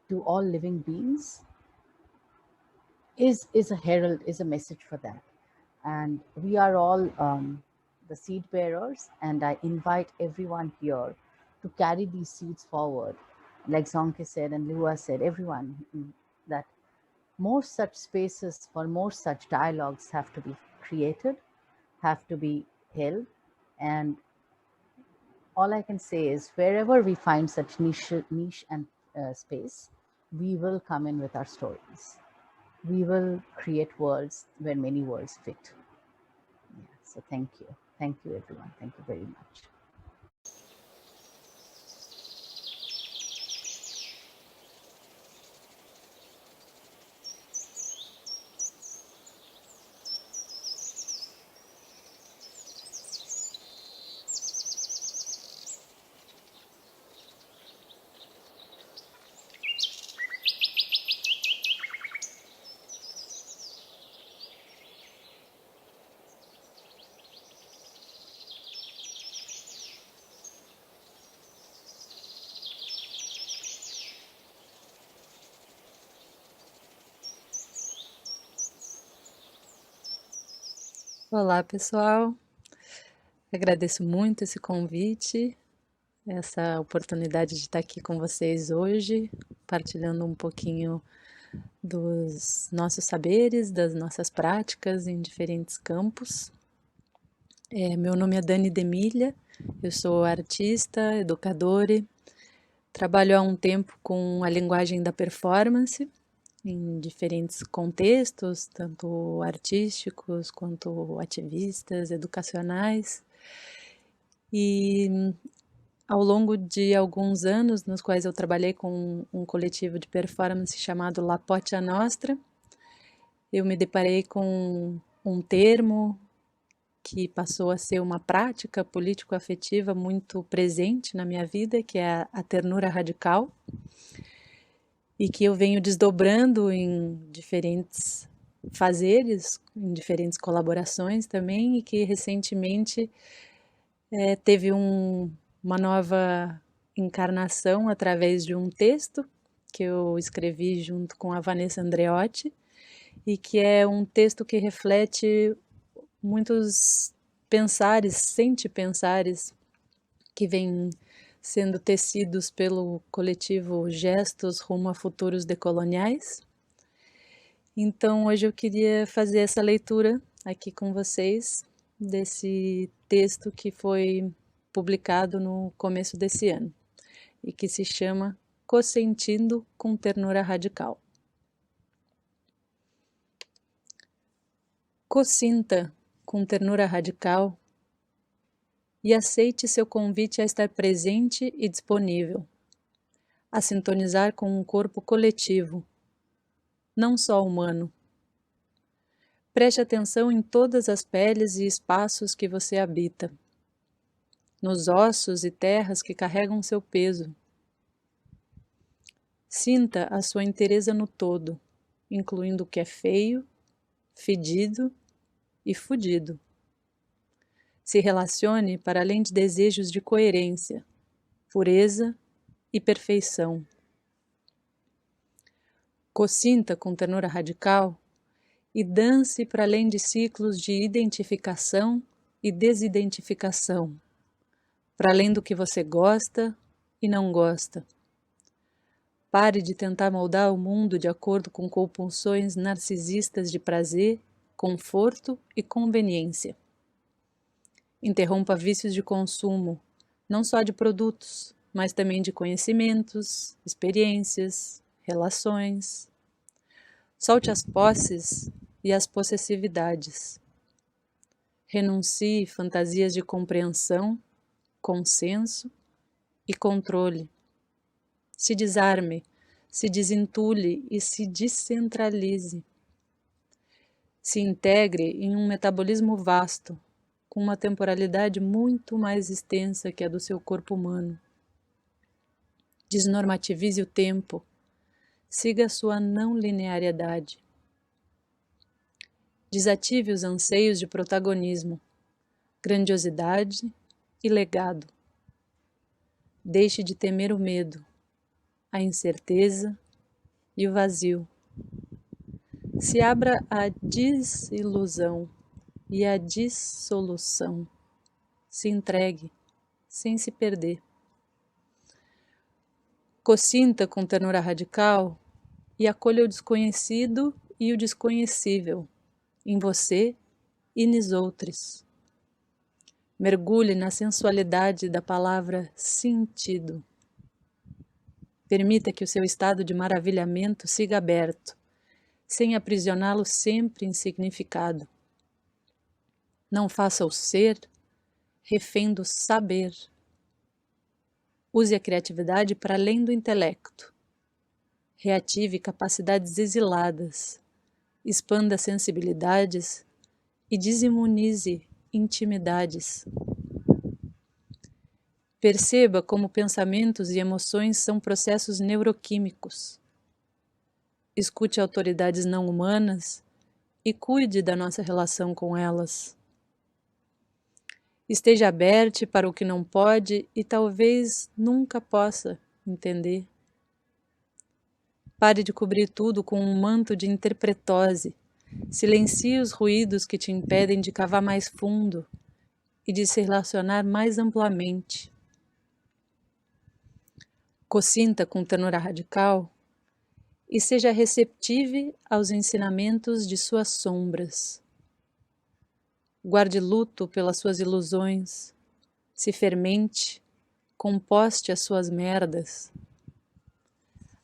to all living beings, is a herald, is a message for that. And we are all the seed bearers, and I invite everyone here to carry these seeds forward. Like Zonke said and Lua said, everyone, that more such spaces for more such dialogues have to be created, have to be held. And all I can say is wherever we find such niche and space, we will come in with our stories. We will create worlds where many worlds fit. Yeah, so thank you. Thank you, everyone. Thank you very much. Olá, pessoal. Agradeço muito esse convite, essa oportunidade de estar aqui com vocês hoje, partilhando um pouquinho dos nossos saberes, das nossas práticas em diferentes campos. Meu nome é Dani D'Emilia, eu sou artista, educadora, trabalho há um tempo com a linguagem da performance, em diferentes contextos, tanto artísticos quanto ativistas, educacionais. E ao longo de alguns anos, nos quais eu trabalhei com um coletivo de performance chamado La Pocha Nostra, eu me deparei com um termo que passou a ser uma prática político-afetiva muito presente na minha vida, que é a ternura radical, e que eu venho desdobrando em diferentes fazeres, em diferentes colaborações também, e que recentemente teve uma nova encarnação através de um texto que eu escrevi junto com a Vanessa Andreotti, e que é um texto que reflete muitos pensares, sente-pensares que vêm sendo tecidos pelo coletivo Gestos rumo a Futuros Decoloniais. Então, hoje eu queria fazer essa leitura aqui com vocês desse texto que foi publicado no começo desse ano e que se chama Cossentindo com Ternura Radical. Consinta com ternura radical e aceite seu convite a estar presente e disponível, a sintonizar com um corpo coletivo, não só humano. Preste atenção em todas as peles e espaços que você habita, nos ossos e terras que carregam seu peso. Sinta a sua inteireza no todo, incluindo o que é feio, fedido e fudido. Se relacione para além de desejos de coerência, pureza e perfeição. Consinta com ternura radical e dance para além de ciclos de identificação e desidentificação, para além do que você gosta e não gosta. Pare de tentar moldar o mundo de acordo com compulsões narcisistas de prazer, conforto e conveniência. Interrompa vícios de consumo, não só de produtos, mas também de conhecimentos, experiências, relações. Solte as posses e as possessividades. Renuncie fantasias de compreensão, consenso e controle. Se desarme, se desentule e se descentralize. Se integre em um metabolismo vasto, com uma temporalidade muito mais extensa que a do seu corpo humano. Desnormativize o tempo. Siga sua não linearidade. Desative os anseios de protagonismo, grandiosidade e legado. Deixe de temer o medo, a incerteza e o vazio. Se abra à desilusão e à dissolução. Se entregue, sem se perder. Consinta com ternura radical e acolha o desconhecido e o desconhecível em você e nos outros. Mergulhe na sensualidade da palavra sentido. Permita que o seu estado de maravilhamento siga aberto, sem aprisioná-lo sempre em significado. Não faça o ser refém do saber. Use a criatividade para além do intelecto. Reative capacidades exiladas. Expanda sensibilidades e desimunize intimidades. Perceba como pensamentos e emoções são processos neuroquímicos. Escute autoridades não humanas e cuide da nossa relação com elas. Esteja aberto para o que não pode e talvez nunca possa entender. Pare de cobrir tudo com um manto de interpretose. Silencie os ruídos que te impedem de cavar mais fundo e de se relacionar mais amplamente. Consinta com ternura radical e seja receptive aos ensinamentos de suas sombras. Guarde luto pelas suas ilusões, se fermente, composte as suas merdas.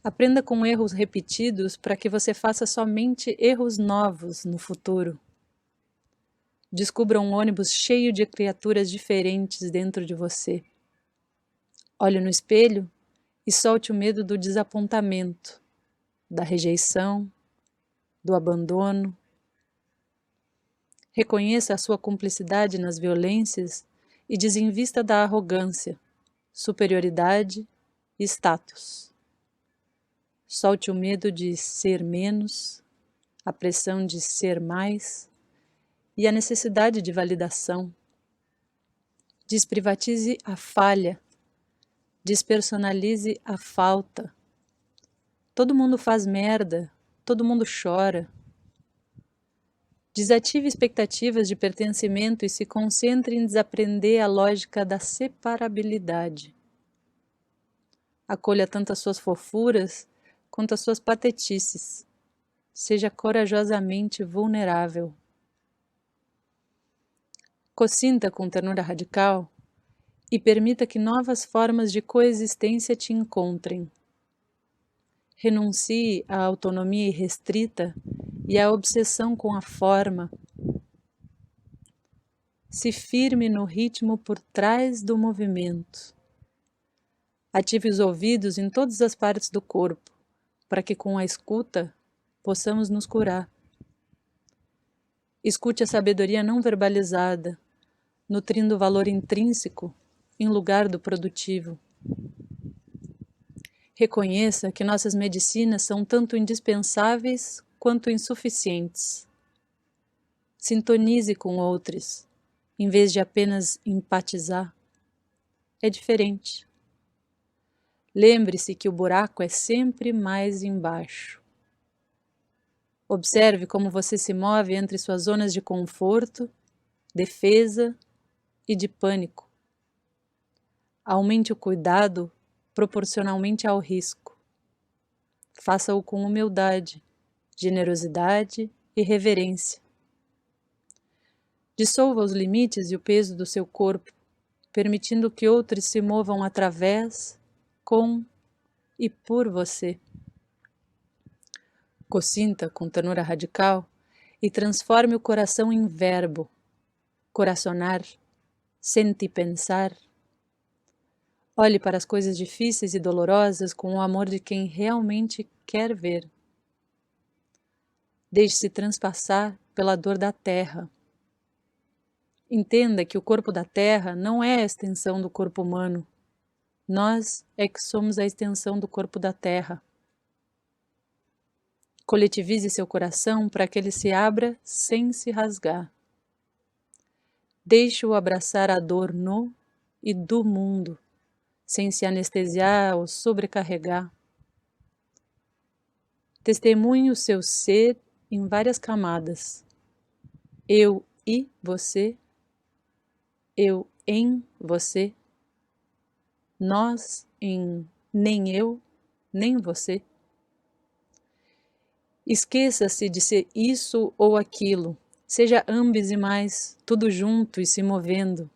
Aprenda com erros repetidos para que você faça somente erros novos no futuro. Descubra um ônibus cheio de criaturas diferentes dentro de você. Olhe no espelho e solte o medo do desapontamento, da rejeição, do abandono. Reconheça a sua cumplicidade nas violências e desinvista da arrogância, superioridade e status. Solte o medo de ser menos, a pressão de ser mais e a necessidade de validação. Desprivatize a falha, despersonalize a falta. Todo mundo faz merda, todo mundo chora. Desative expectativas de pertencimento e se concentre em desaprender a lógica da separabilidade. Acolha tanto as suas fofuras quanto as suas patetices. Seja corajosamente vulnerável. Consinta com ternura radical e permita que novas formas de coexistência te encontrem. Renuncie à autonomia irrestrita e à obsessão com a forma, Se firme no ritmo por trás do movimento. Ative os ouvidos em todas as partes do corpo, para que com a escuta possamos nos curar. Escute a sabedoria não verbalizada, nutrindo o valor intrínseco em lugar do produtivo. Reconheça que nossas medicinas são tanto indispensáveis quanto insuficientes. Sintonize com outros, em vez de apenas empatizar. É diferente. Lembre-se que o buraco é sempre mais embaixo. Observe como você se move entre suas zonas de conforto, defesa e de pânico. Aumente o cuidado proporcionalmente ao risco. Faça-o com humildade, generosidade e reverência. Dissolva os limites e o peso do seu corpo, permitindo que outros se movam através, com e por você. Cosinta com ternura radical e transforme o coração em verbo, coracionar, sentipensar. Olhe para as coisas difíceis e dolorosas com o amor de quem realmente quer ver. Deixe-se transpassar pela dor da terra. Entenda que o corpo da terra não é a extensão do corpo humano. Nós é que somos a extensão do corpo da terra. Coletivize seu coração para que ele se abra sem se rasgar. Deixe-o abraçar a dor no e do mundo, sem se anestesiar ou sobrecarregar. Testemunhe o seu ser em várias camadas. Eu e você. Eu em você. Nós em nem eu, nem você. Esqueça-se de ser isso ou aquilo. Seja ambos e mais, tudo junto e se movendo.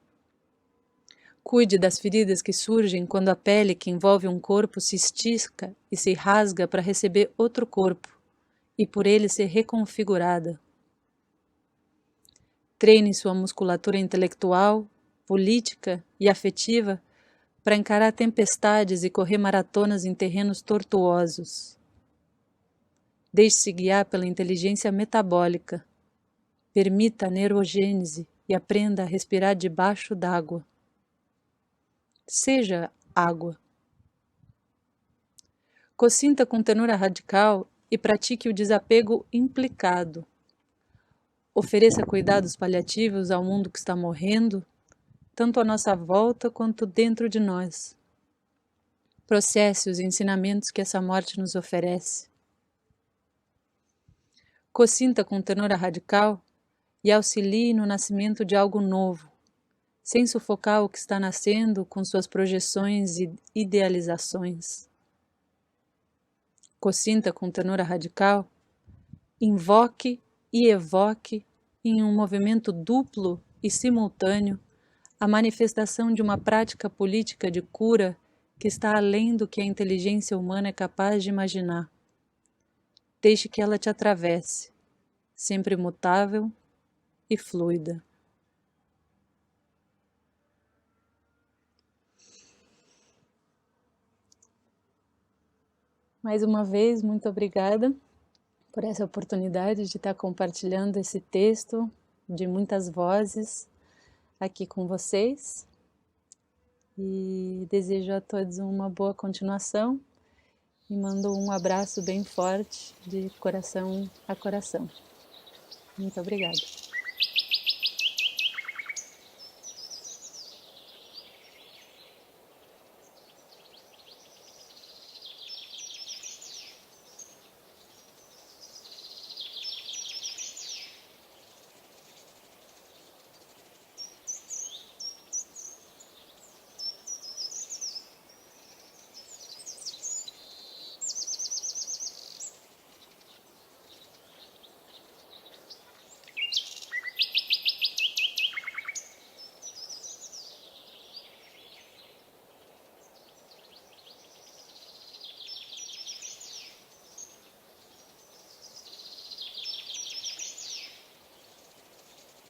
Cuide das feridas que surgem quando a pele que envolve um corpo se estica e se rasga para receber outro corpo e por ele ser reconfigurada. Treine sua musculatura intelectual, política e afetiva para encarar tempestades e correr maratonas em terrenos tortuosos. Deixe-se guiar pela inteligência metabólica. Permita a neurogênese e aprenda a respirar debaixo d'água. Seja água. Cosinta com ternura radical e pratique o desapego implicado. Ofereça cuidados paliativos ao mundo que está morrendo, tanto à nossa volta quanto dentro de nós. Processe os ensinamentos que essa morte nos oferece. Cosinta com ternura radical e auxilie no nascimento de algo novo, sem sufocar o que está nascendo com suas projeções e idealizações. Cosinta com ternura radical, invoque e evoque em um movimento duplo e simultâneo a manifestação de uma prática política de cura que está além do que a inteligência humana é capaz de imaginar. Deixe que ela te atravesse, sempre mutável e fluida. Mais uma vez, muito obrigada por essa oportunidade de estar compartilhando esse texto de muitas vozes aqui com vocês. E desejo a todos uma boa continuação e mando um abraço bem forte de coração a coração. Muito obrigada.